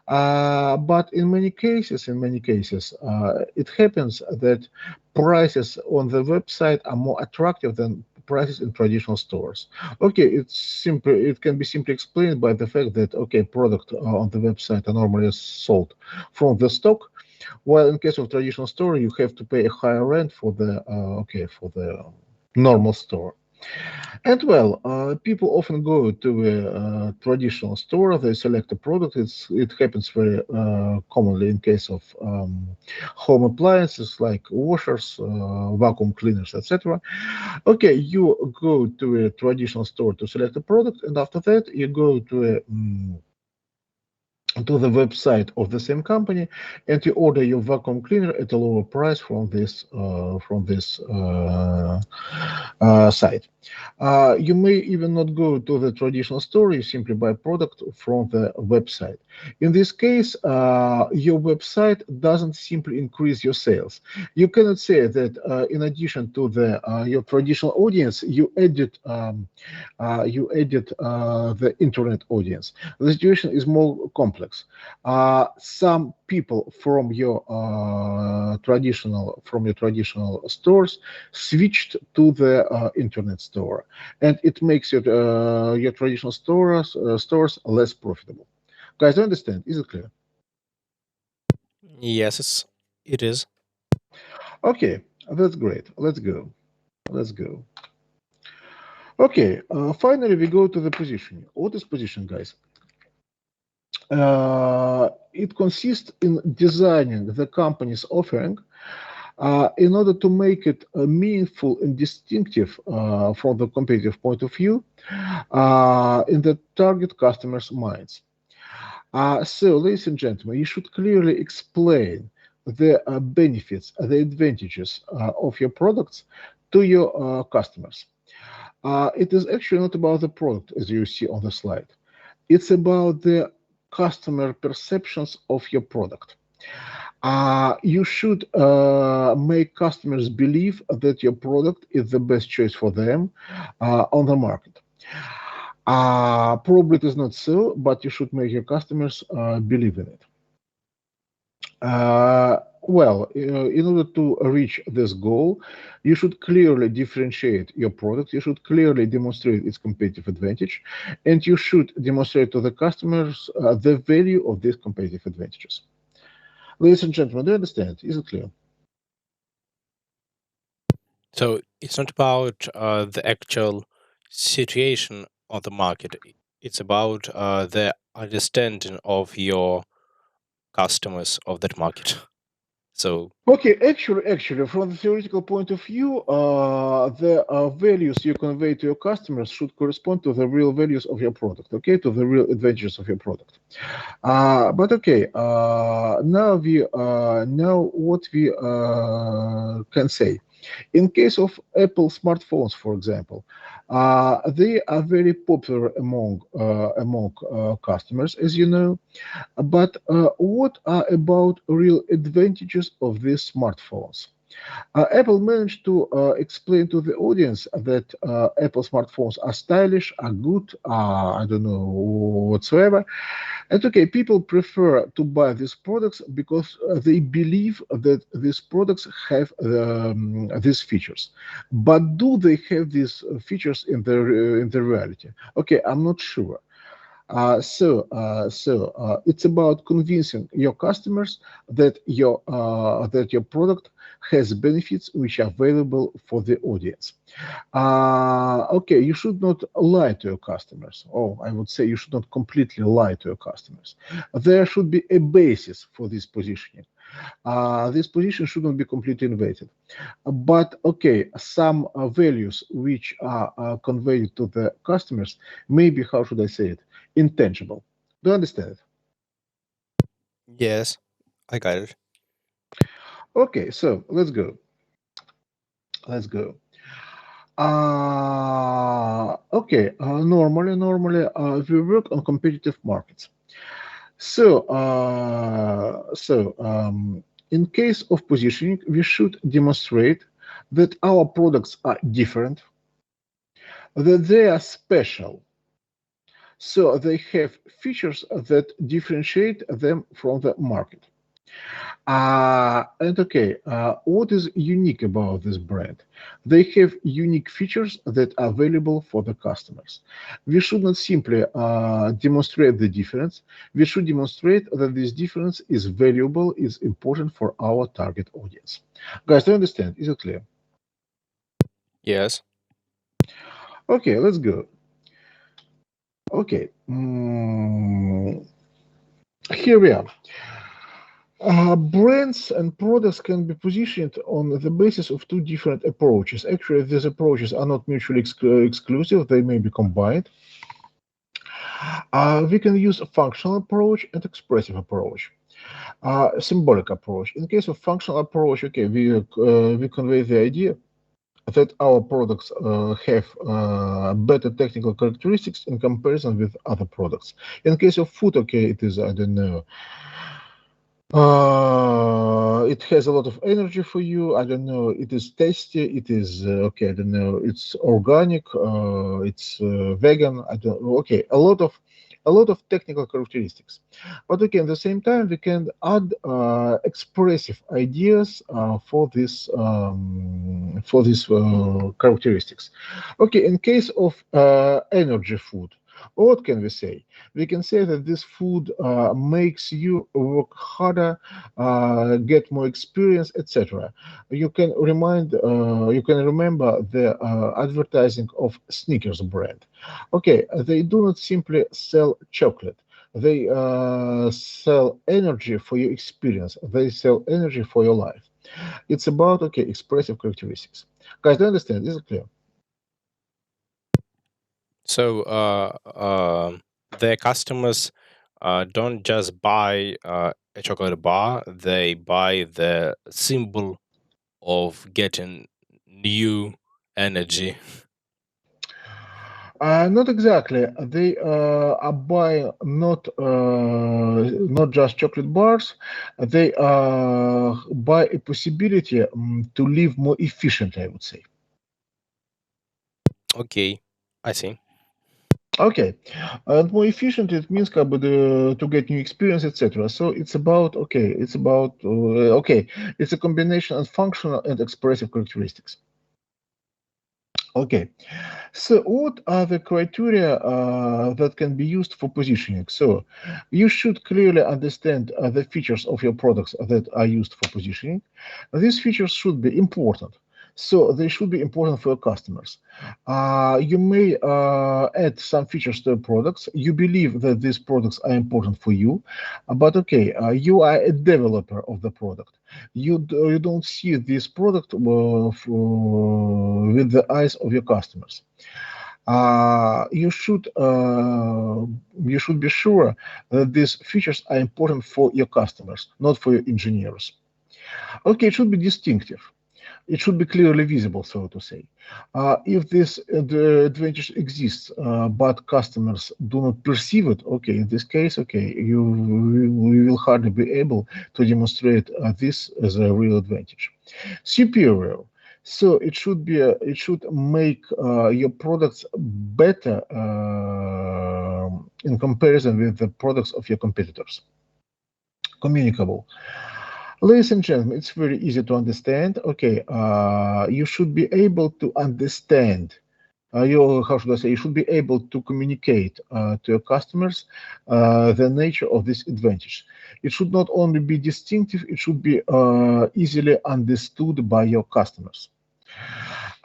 But in many cases, it happens that prices on the website are more attractive than prices in traditional stores. Okay, it can be simply explained by the fact that okay, product on the website are normally sold from the stock, while in case of traditional store, you have to pay a higher rent for the normal store. And well, people often go to a traditional store. They select a product. It happens very commonly in case of home appliances like washers, vacuum cleaners, etc. Okay, you go to a traditional store to select a product, and after that, you go to the website of the same company, and you order your vacuum cleaner at a lower price from this site. You may even not go to the traditional store. You simply buy product from the website. In this case, your website doesn't simply increase your sales. You cannot say that in addition to the your traditional audience, you added the internet audience. The situation is more complex. Some people from your traditional stores switched to the internet store, and it makes your traditional stores less profitable. Guys, do you understand? Is it clear? Yes, it is. Okay, that's great. Let's go. Let's go. Okay, finally we go to the positioning. What is position, guys? It consists in designing the company's offering in order to make it meaningful and distinctive from the competitive point of view in the target customers' minds. So, ladies and gentlemen, you should clearly explain the benefits, the advantages of your products to your customers. It is actually not about the product, as you see on the slide. It's about the customer perceptions of your product. You should make customers believe that your product is the best choice for them on the market. Probably it is not so, but you should make your customers believe in it. In order to reach this goal, you should clearly differentiate your product. You should clearly demonstrate its competitive advantage, and you should demonstrate to the customers the value of these competitive advantages. Ladies and gentlemen, do you understand? Is it clear? So it's not about the actual situation on the market. It's about the understanding of your customers of that market. So Okay, actually, from the theoretical point of view, the values you convey to your customers should correspond to the real values of your product, okay, to the real advantages of your product. But okay, now what we can say. In case of Apple smartphones, for example, they are very popular among customers, as you know. But what are about real advantages of these smartphones? Apple managed to explain to the audience that Apple smartphones are stylish, are good, I don't know whatsoever. And okay, people prefer to buy these products because they believe that these products have these features. But do they have these features in the reality? Okay, I'm not sure. It's about convincing your customers that your product has benefits which are available for the audience. Okay, you should not lie to your customers. Oh, I would say you should not completely lie to your customers. There should be a basis for this positioning. This position should not be completely invented. But okay, some values which are conveyed to the customers may be, how should I say it, intangible. Do you understand it? yes, I got it. Okay, so let's go. Let's go. Okay, normally we work on competitive markets. In case of positioning, we should demonstrate that our products are different, that they are special. So they have features that differentiate them from the market. What is unique about this brand? They have unique features that are available for the customers. We should not simply demonstrate the difference. We should demonstrate that this difference is valuable, is important for our target audience. Guys, do you understand? Is it clear? Yes. Okay, let's go. Okay, here we are. Brands and products can be positioned on the basis of two different approaches. Actually, these approaches are not mutually exclusive, they may be combined. We can use a functional approach and expressive approach. Symbolic approach. In case of functional approach, okay, we convey the idea that our products have better technical characteristics in comparison with other products. In case of food, okay, it is, I don't know, it has a lot of energy for you. I don't know. It is tasty. It is okay. I don't know. It's organic. It's vegan. I don't. Okay, a lot of technical characteristics. But okay, at the same time, we can add expressive ideas for these characteristics. Okay, in case of energy food. What can we say? We can say that this food makes you work harder, get more experience, etc. You can remember the advertising of Snickers brand. Okay, they do not simply sell chocolate. They sell energy for your experience. They sell energy for your life. It's about, okay, expressive characteristics. Guys, do you understand? Is it clear? So their customers don't just buy a chocolate bar; they buy the symbol of getting new energy. Not exactly. They are buying not just chocolate bars. They buy a possibility to live more efficiently, I would say. Okay, I see. Okay, and more efficient it means как бы, to get new experience, etc. So it's about okay, okay, it's a combination of functional and expressive characteristics. Okay, so what are the criteria that can be used for positioning? So you should clearly understand the features of your products that are used for positioning. These features should be important. So they should be important for your customers. You may add some features to your products. You believe that these products are important for you, but okay, you are a developer of the product. You don't see this product with the eyes of your customers. You should be sure that these features are important for your customers, not for your engineers. Okay, it should be distinctive. It should be clearly visible, so to say. If this the advantage exists, but customers do not perceive it, okay, in this case, okay, we will hardly be able to demonstrate this as a real advantage. Superior. So it should make your products better in comparison with the products of your competitors. Communicable. Ladies and gentlemen, it's very easy to understand. Okay, you should be able to understand. How should I say? You should be able to communicate to your customers the nature of this advantage. It should not only be distinctive; it should be easily understood by your customers,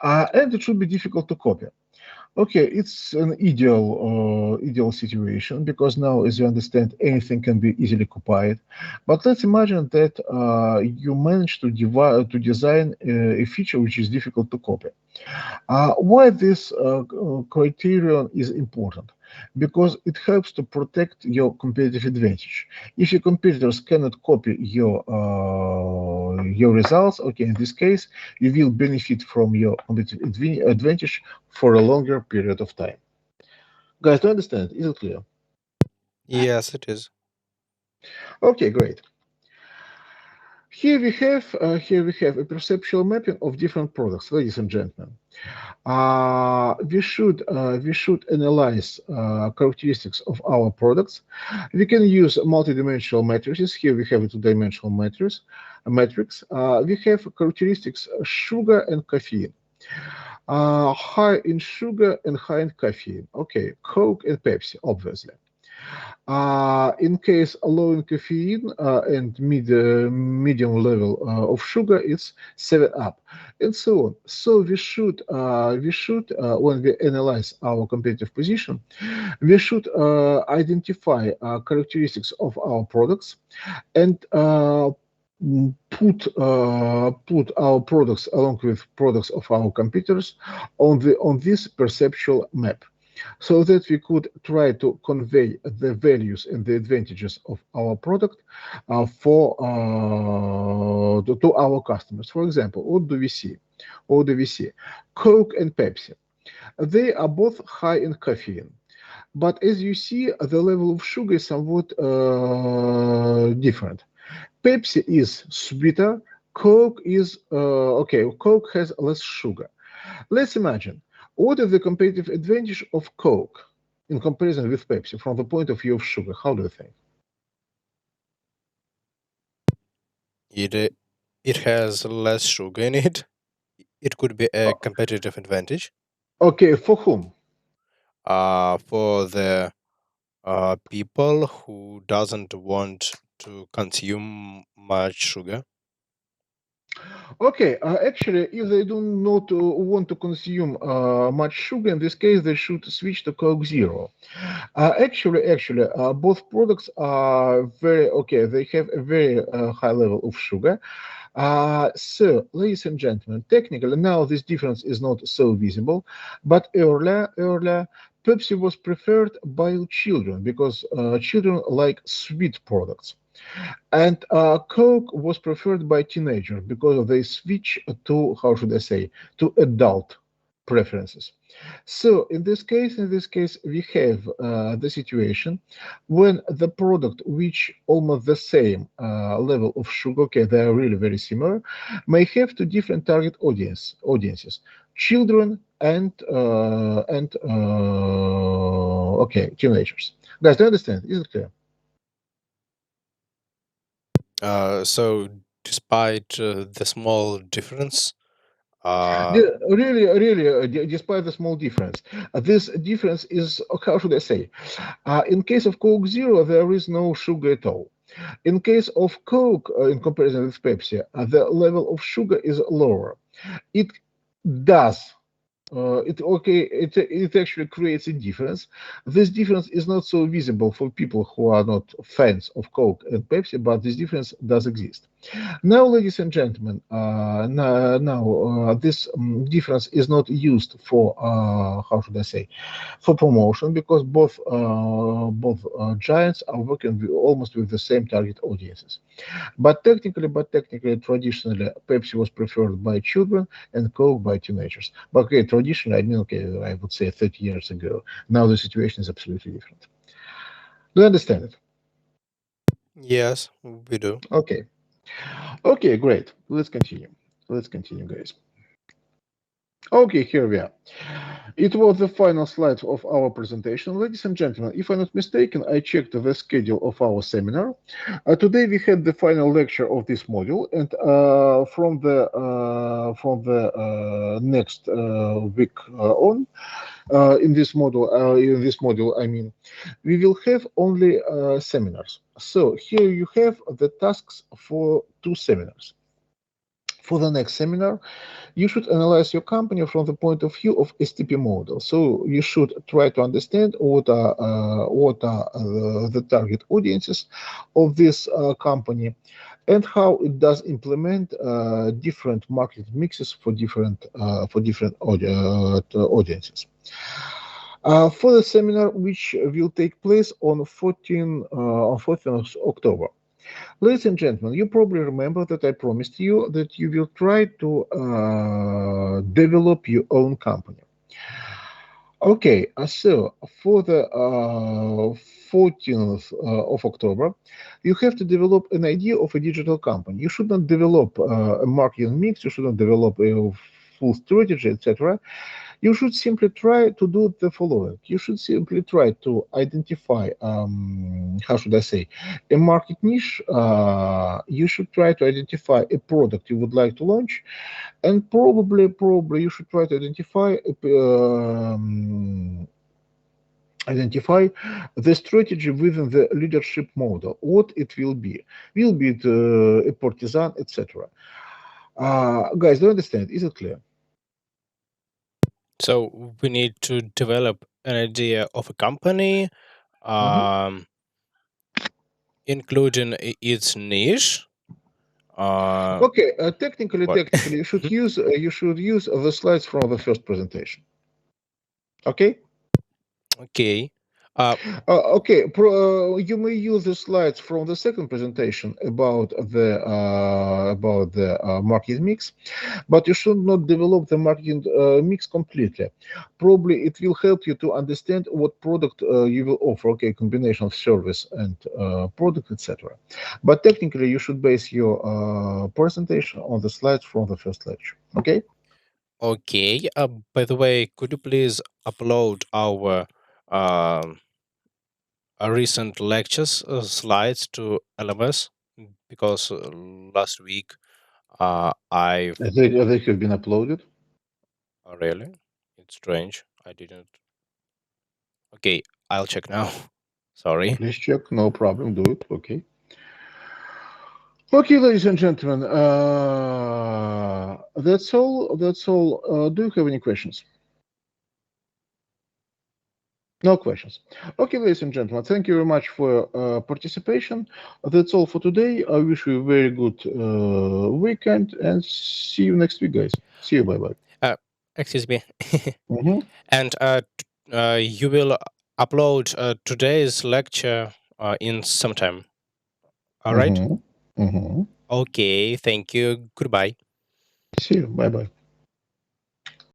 and it should be difficult to copy. Okay, it's an ideal situation because now, as you understand, anything can be easily copied. But let's imagine that you manage to design a feature which is difficult to copy. Why this criterion is important? Because it helps to protect your competitive advantage. If your competitors cannot copy your results, okay, in this case, you will benefit from your competitive advantage for a longer period of time. Guys, do you understand? Is it clear? Yes, it is. Okay, great. Here we have a perceptual mapping of different products, ladies and gentlemen. We should analyze characteristics of our products. We can use multidimensional matrices. Here we have a two-dimensional matrix. We have characteristics sugar and caffeine. High in sugar and high in caffeine. Okay, Coke and Pepsi, obviously. In case low in caffeine and medium level of sugar, it's 7 up, and so on. So we should when we analyze our competitive position, we should identify characteristics of our products and put our products along with products of our competitors on this perceptual map so that we could try to convey the values and the advantages of our product to our customers. For example, what do we see? What do we see? Coke and Pepsi. They are both high in caffeine. But as you see, the level of sugar is somewhat different. Pepsi is sweeter. Coke is okay. Coke has less sugar. Let's imagine what is the competitive advantage of Coke in comparison with Pepsi from the point of view of sugar? How do you think? It has less sugar in it. It could be a competitive advantage. Okay, for whom? For the people who doesn't want to consume much sugar. Okay, actually, if they do not want to consume much sugar, in this case, they should switch to Coke Zero. Actually, both products are very okay. They have a very high level of sugar. So, ladies and gentlemen, technically now this difference is not so visible, but earlier, Pepsi was preferred by children because children like sweet products. And Coke was preferred by teenagers because they switch to, how should I say, to adult preferences. So in this case, we have the situation when the product which almost the same level of sugar, okay, they are really very similar, may have two different target audiences, children and okay, teenagers. Guys, do you understand? Is it clear? So, despite the small difference, Despite the small difference, this difference is, how should I say? In case of Coke Zero, there is no sugar at all. In case of Coke, in comparison with Pepsi, the level of sugar is lower. It does it actually creates a difference. This difference is not so visible for people who are not fans of Coke and Pepsi, but this difference does exist. Now, ladies and gentlemen, this difference is not used for, how should I say, for promotion, because both giants are working almost with the same target audiences. But technically, traditionally, Pepsi was preferred by children and Coke by teenagers. But okay, traditionally, I mean, okay, I would say 30 years ago. Now the situation is absolutely different. Do you understand it? yes, we do. Okay. Okay, great. Let's continue. Let's continue, guys. Okay, here we are. It was the final slide of our presentation. Ladies and gentlemen, if I'm not mistaken, I checked the schedule of our seminar. Today we had the final lecture of this module, and from the next week on, in this module, I mean, we will have only seminars. So here you have the tasks for 2 seminars. For the next seminar, you should analyze your company from the point of view of STP model. So you should try to understand what are the target audiences of this company and how it does implement different market mixes for different audiences. For the seminar, which will take place on 14th of October. Ladies and gentlemen, you probably remember that I promised you that you will try to develop your own company. Okay, so for the 14th of October, you have to develop an idea of a digital company. You should not develop a marketing mix, you should not develop a full strategy, etc. You should simply try to do the following. You should simply try to identify, how should I say, a market niche. You should try to identify a product you would like to launch, and probably you should try to identify the strategy within the leadership model, what it will be. Will be it a partisan, etc. Guys, do you understand? Is it clear? So, we need to develop an idea of a company, Mhm. um, including its niche. Uh, Okay, technically, what? technically, you should Mhm. use the slides from the first presentation. Okay. Okay. Uh, Okay, you may use the slides from the second presentation about the market mix, but you should not develop the marketing mix completely. Probably it will help you to understand what product you will offer. Okay, combination of service and product, etc. But technically, you should base your presentation on the slides from the first lecture. Okay. okay. By the way, could you please upload um, our recent lectures slides to LMS? Because last week I've They have been uploaded. really, it's strange. I didn't. Okay, I'll check now. Sorry. Please check. No problem. Do it. Okay. Okay, ladies and gentlemen, that's all. That's all. Do you have any questions? No questions. Okay, ladies and gentlemen, thank you very much for participation. That's all for today. I wish you a very good weekend and see you next week, guys. See you. Bye bye. Excuse me. Mm-hmm. And you will upload today's lecture in some time. All right. Mm-hmm. Mm-hmm. Okay. Thank you. Goodbye. See you. Bye bye.